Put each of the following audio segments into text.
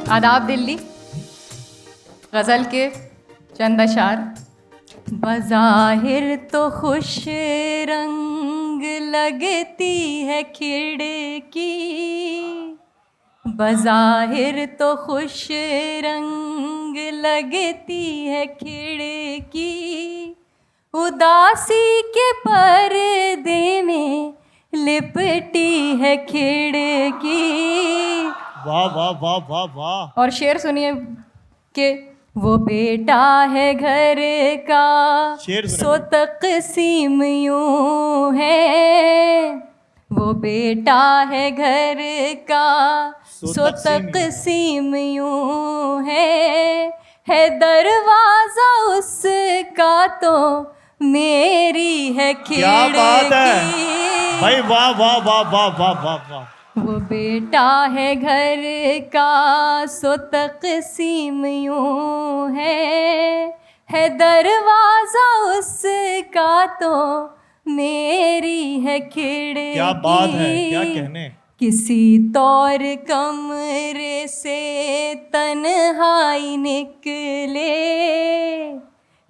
आदाब दिल्ली गज़ल के चंद अशार। बज़ाहिर तो खुश रंग लगती है खिड़की, बज़ाहिर तो खुश रंग लगती है खिड़की, उदासी के पर्दे में लिपटी है खिड़की। वाह वाह वाह वाह वाह। और शेर सुनिए कि वो बेटा है घर का सो तक़सीम यूं है, वो बेटा है घर का सो तक़सीम यूं है दरवाज़ा उसका तो मेरी है खिड़की। क्या बात है भाई, वाह वाह वाह वाह वाह वाह वाह। वो बेटा है घर का सो तक़सीम यूं है दरवाज़ा उसका तो मेरी है खिड़की। क्या बात है, क्या कहने। किसी तौर कमरे से तन्हाई निकले,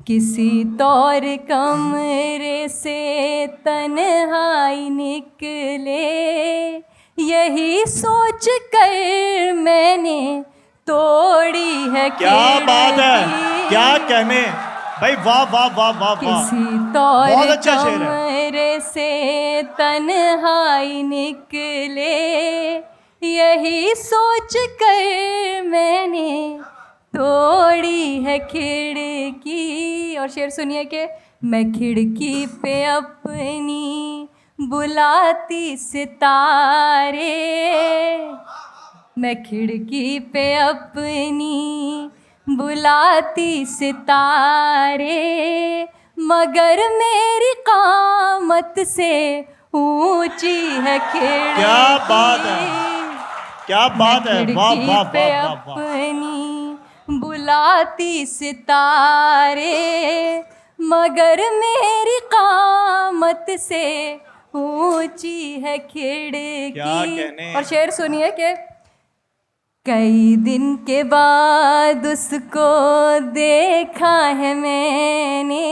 किसी तौर कमरे से तन्हाई निकले, यही सोच कर मैंने तोड़ी है खिड़की। क्या बात है, क्या कहने भाई, वाह वाह वाह वाह वाह। किसी तौर बहुत अच्छा शेर है। कमरे से तन्हाई निकले, यही सोच कर मैंने तोड़ी है खिड़की। और शेर सुनिए कि मैं खिड़की पे अपनी बुलाती सितारे, मैं खिड़की पे अपनी बुलाती सितारे, मगर मेरी कामत से ऊंची है खिड़की। क्या बात है, क्या बात है, वाह वाह वाह पे वाह वाह। अपनी बुलाती सितारे, मगर मेरी कामत से ऊंची है खिड़की। क्या कहने। और शेर सुनिए कि कई दिन के बाद उसको देखा है मैंने,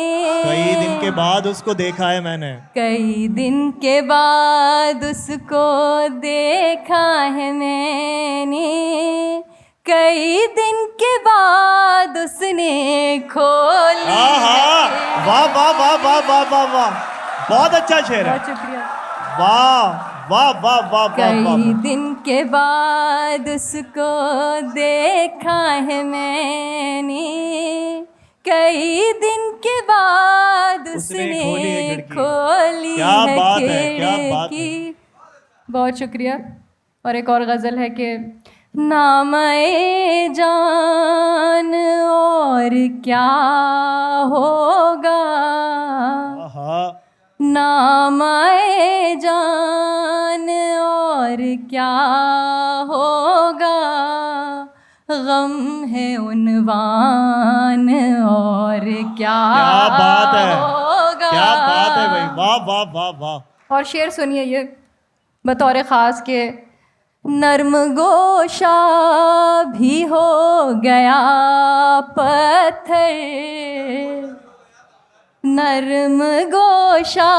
कई दिन के बाद उसको देखा है मैंने, कई दिन के बाद उसको देखा है मैंने, कई दिन के बाद उसने खोली। वाह वाह वाह वाह वाह वाह वाह, बहुत अच्छा शेर है। बहुत शुक्रिया। वाह वाह वाह वाह वाह कई वाह। दिन के बाद उसको देखा है मैंने, कई दिन के बाद उसने खोली क्या है बात है, क्या बात है। खिड़की। बहुत शुक्रिया। और एक और गज़ल है कि नामे जान और क्या होगा, नामे जान और क्या होगा, गम है उन्वान और क्या बात है, होगा। क्या बात है भाई, वाह वाह वाह वाह। और शेर सुनिए ये बतौर ख़ास के नर्म गोशा भी हो गया पत्थर, नर्म गोशा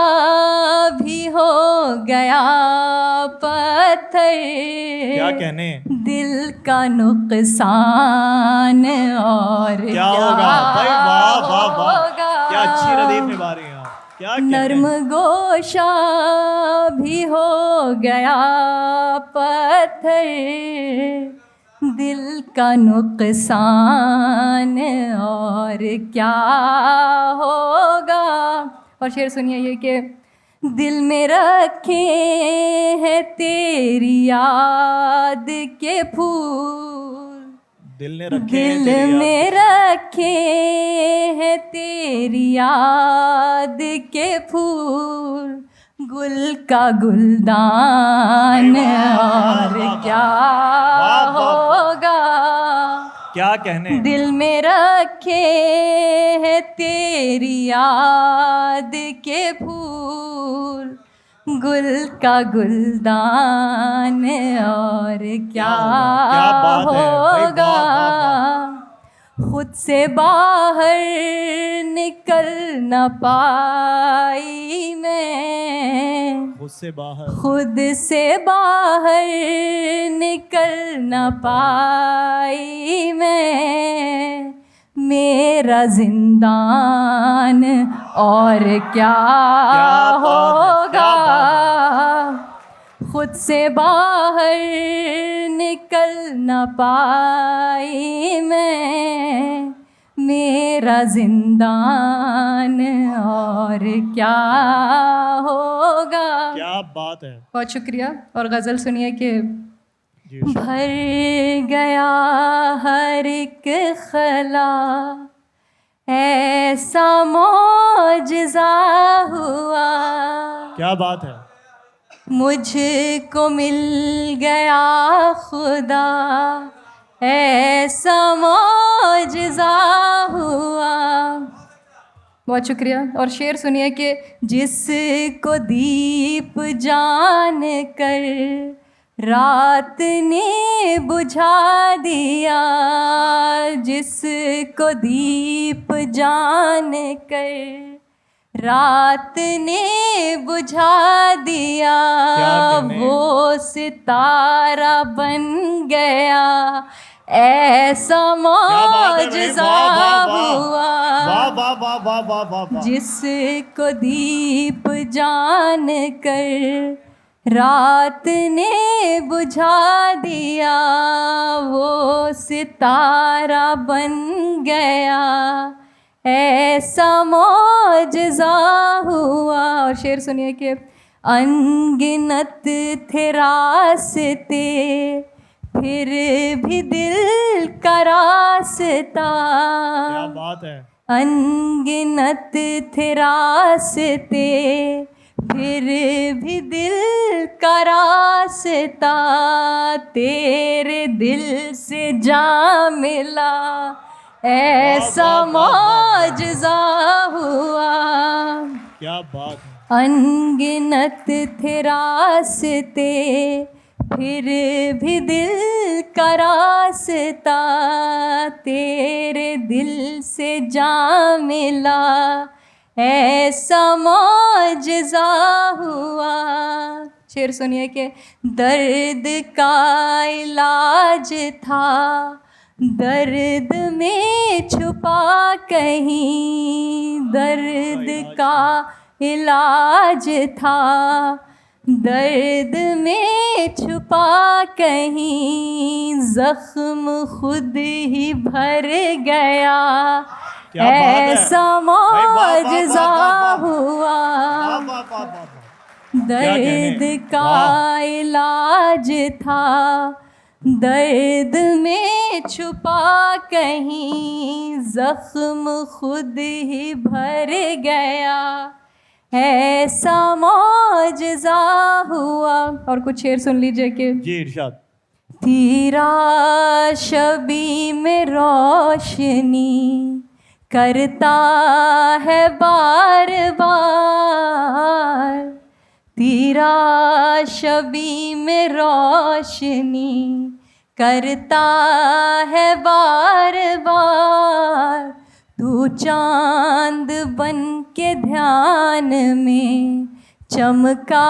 भी हो गया पत्थर, क्या कहने। दिल का नुकसान और क्या होगा भाई, वाह वाह वाह, क्या अच्छी रदीफ निभा रही हैं आप, क्या कहने। नर्म गोशा भी हो गया पत्थर, दिल का नुकसान और क्या होगा। और शेर सुनिए ये कि दिल में रखे हैं तेरी याद के फूल, दिल ने रखे दिल में रखे हैं तेरी याद के फूल, गुल का गुलदान और क्या होगा। क्या कहने। दिल में रखे हैं तेरी याद के फूल, गुल का गुलदान और क्या क्या बात है भाई, होगा। वाह, वाह, खुद से बाहर निकल न पाई मैं, उससे बाहर खुद से बाहर निकल न पाई मैं, मेरा जिंदान और क्या बात है, होगा। क्या खुद से बाहर निकल न पाई मैं, मेरा जिंदान और क्या होगा। क्या बात है बहुत शुक्रिया। और गज़ल सुनिए कि जी। भर गया हर एक खला, ऐसा मौजज़ा हुआ। क्या बात है, मुझको मिल गया खुदा, ऐसा मौजज़ा हुआ। बहुत शुक्रिया। और शेर सुनिए कि जिसको दीप जान कर रात ने बुझा दिया, जिसको दीप जान कर रात ने बुझा दिया, वो सितारा बन गया, ऐसा मौजज़ा हुआ। वाह वाह वाह वाह वाह वाह। जिसको दीप जान कर रात ने बुझा दिया, वो सितारा बन गया, ऐसा मौजज़ा हुआ। और शेर सुनिए कि अनगिनत थे रास्ते, फिर भी दिल का रास्ता। क्या बात है, अनगिनत थे रास्ते, फिर भी दिल का रास्ता, तेरे दिल से जा मिला, ऐसा मौजज़ा हुआ। क्या बात है। अनगिनत थे रास्ते, फिर भी दिल का रास्ता, तेरे दिल से जा मिला, ऐसा मौजज़ा हुआ। शेर सुनिए कि दर्द का इलाज था, दर्द में छुपा कहीं, दर्द का इलाज था, दर्द में छुपा कहीं, जख्म खुद ही भर गया, ऐसा मौजज़ा हुआ। दर्द का इलाज था, दर्द में छुपा कहीं, जख्म खुद ही भर गया, ऐसा मौजज़ा हुआ। और कुछ शेर सुन लीजिए कि जी इरशाद। तेरा शबी में रोशनी करता है बार बार, तेरा शबी में रोशनी करता है बार बार, तू चांद बन के ध्यान में चमका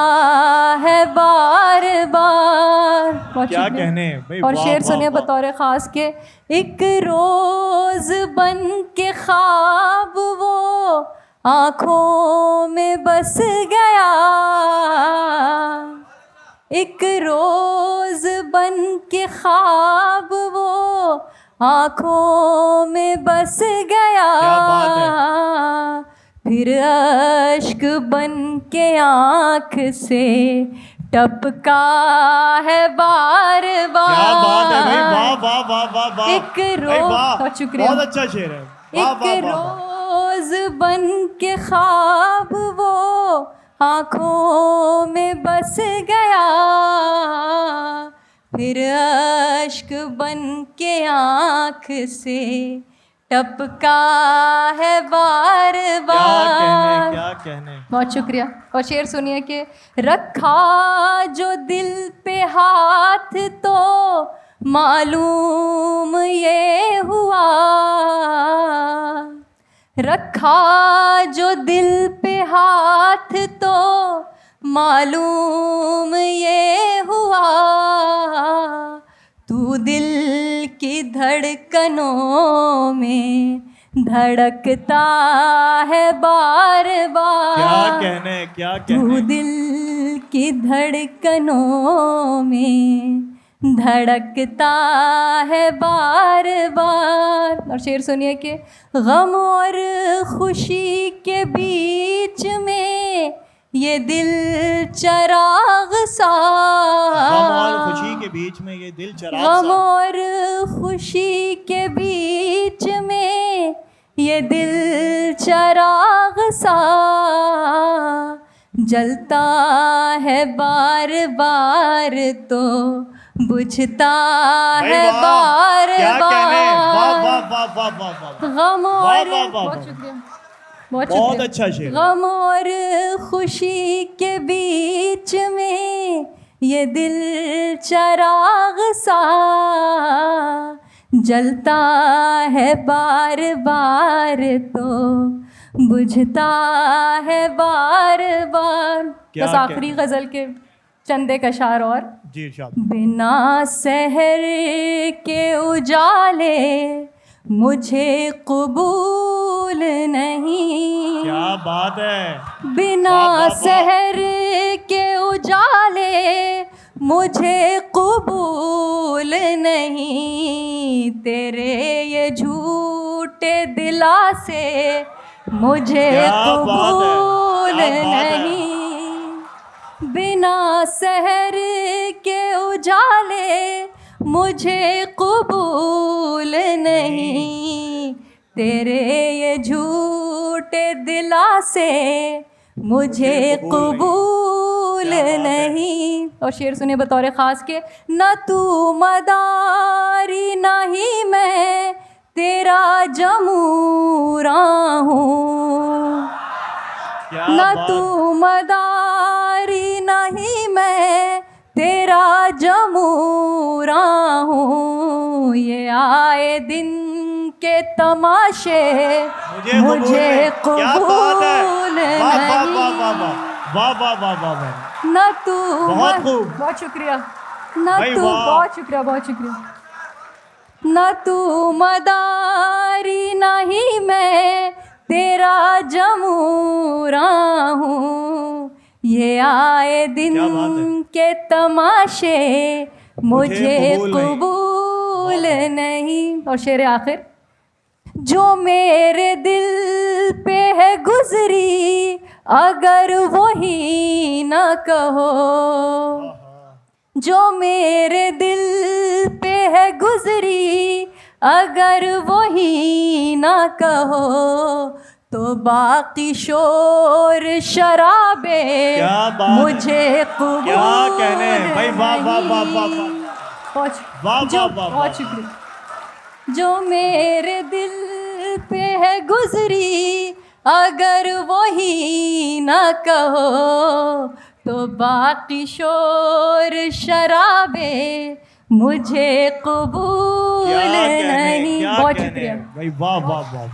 है बार बार। क्या कहने भाई। और शेर सुनिए बतौर ख़ास के एक रोज़ बन के ख्वाब वो आँखों में बस गया, एक रोज़ बन के ख्वाब वो आँखों में बस गया, फिर अश्क बन के आँख से टपका है बार बार। क्या बात है भाई, वाह वाह वाह वाह वाह। एक रोज़, शुक्रिया, बहुत अच्छा शेर है। एक रोज़ बन के ख्वाब वो आँखों में बस गया, फिर अश्क बन के आँख से टपका है बार बार। कहने। बहुत शुक्रिया। और शेर सुनिए कि रखा जो दिल पे हाथ तो मालूम ये हुआ, रखा जो दिल पे हाथ तो मालूम ये हुआ, तू दिल की धड़कनों में धड़कता है बार बार। क्या कहने, क्या तू कहने। दिल की धड़कनों में धड़कता है बार बार। और शेर सुनिए कि गम और खुशी के बीच में ये दिल चराग सा, गम और खुशी के बीच में ये दिल चराग सा, गम और खुशी के बीच में ये दिल चराग सा, जलता है बार बार तो बुझता है बार बार। गम और बहुत शुक्रिया, बहुत अच्छा शेर। गम और खुशी के बीच में ये दिल चराग सा, जलता है बार बार तो बुझता है बार बार। बस आखिरी गज़ल के चंदे का शार और जी इरशाद। बिना सहर के उजाले मुझे कबूल नहीं। क्या बात है। बिना सहर के उजाले मुझे कबूल नहीं, तेरे ये झूठे दिलासे मुझे कबूल नहीं। बिना सहर के उजाले मुझे कबूल नहीं, तेरे ये झूठे दिलासे मुझे कबूल नहीं। और शेर सुनिए बतौर ख़ास के, न तू मदारी न ही मैं तेरा जमूरा हूँ, न तू मदारी नहीं मैं तेरा जमूरा हूँ। ये आए दिन के तमाशे मुझे कबूल नहीं। न तू बहुत शुक्रिया, न तू बहुत शुक्रिया, बहुत शुक्रिया। न तू मदारी नहीं मैं तेरा जमूरा हूँ, ये आए दिन के तमाशे मुझे कबूल नहीं। और शेर आखिर, जो मेरे दिल पे है गुजरी अगर वही न कहो, जो मेरे दिल पे है गुजरी अगर वही न कहो, तो बाकी शोर शराबे मुझे कबूल नहीं। बहुत शुक्रिया। जो मेरे दिल पे है गुजरी अगर वही न कहो, तो बाकी शोर शराबे मुझे कबूल नहीं। बहुत शुक्रिया। वाह वाह वाह।